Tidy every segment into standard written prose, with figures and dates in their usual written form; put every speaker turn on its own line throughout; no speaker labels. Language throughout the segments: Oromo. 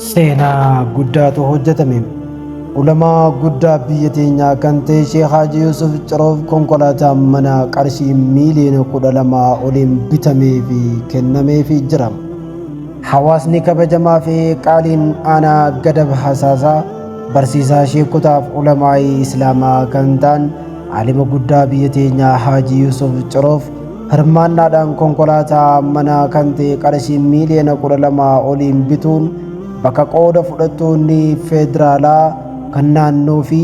Seenaa guddaatu hojjetame. Ulamaa guddaa biyya teenyaa kan ta'e Sheekh Haji Yusuf Ciroof konkolaataa manaa qarshii miiliyoona 12 oliin bitamee fi kennameefii jira. Hawaasni kabajamaa fi qaaliin aanaa Gadab Hasaasaa barsiisaa sheekotaaf ulamaa Islaamaa kan ta'an aalima guddaa biyya teenyaa Haji Yusuf Ciroof hirmaannaadhaan konkolaataa manaa kan ta'e qarshii miiliyoona 12 oliin bituun bakka qooda fudhattoonni federaalaa kan naannoo fi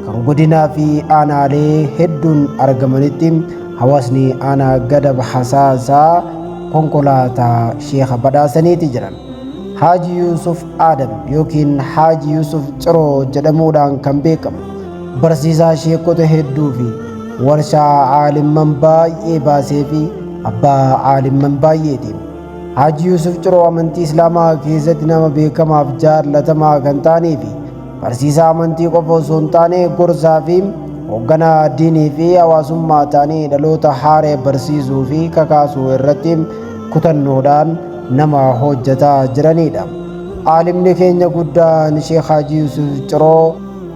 kan godinaa fi aanaalee hedduun argamanitti hawaasni aanaa Gadab Hasaasaa konkolaataa sheekha badhaasaniiti jiran. Haji Yusuf Adam yookiin Haji Yusuf Ciroo jedhamuudhaan kan beekamu barsiisaa sheekota hedduu fi warshaa aalimman baay'ee baasee fi abbaa aalimman baay'eeti. Haji Yusuf Ciroo amantii Islaamaa keessatti nama beekamaaf jaallatamaa kan ta'anii fi barsiisaa amantii qofa osoo hin taane gorsaa fi hoogganaa diinii fi hawaasummaa ta'anii dhaloota haaree barsiisuu fi kakaasuu irratti kutannoodhaan nama hojjetaa jiranidha. Aalimni keenya guddaan Sheekh Haji Yusuf Ciroo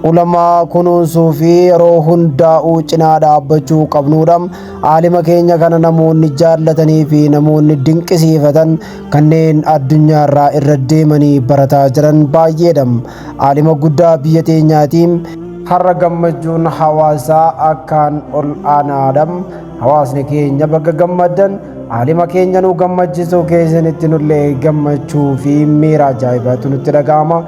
ulamaa kunuunsuu fi yeroo hundaa'uu cinaa dhaabbachuu qabnuudha. Aalima keenya kana namoonni jaallatanii fi namoonni dinqisiifatan kanneen addunyaarraa irra deemanii barataa jiran baay'eedha. Aalima guddaa biyya teenyaatiin har'a gammachuun hawaasaa akkaan ol aanaadha. Hawaasni keenya bakka gammaddan aalima keenya nu gammachiisuu keessanitti nullee gammachuu fi miira ajaa'ibaatu nutti dhaga'ama.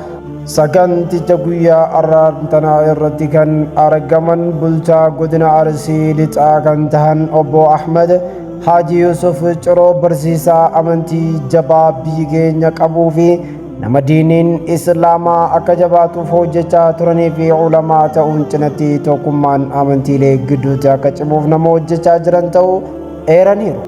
Saganticha guyyaa arraantanaa irratti kan argaman bulchaa godina Arsii Lixaa kan ta'an obbo Ahmed Haji Yusuf Ciroo barsiisaa amantii jabaa biyyi keenya qabuu fi nama diiniin Islaamaa akka jabaatuuf hojjechaa turanii fi ulamaa ta'uun cinatti tokkummaan amantiilee gidduutti akka cimuuf nama hojjechaa jiran ta'uu eeraniiru.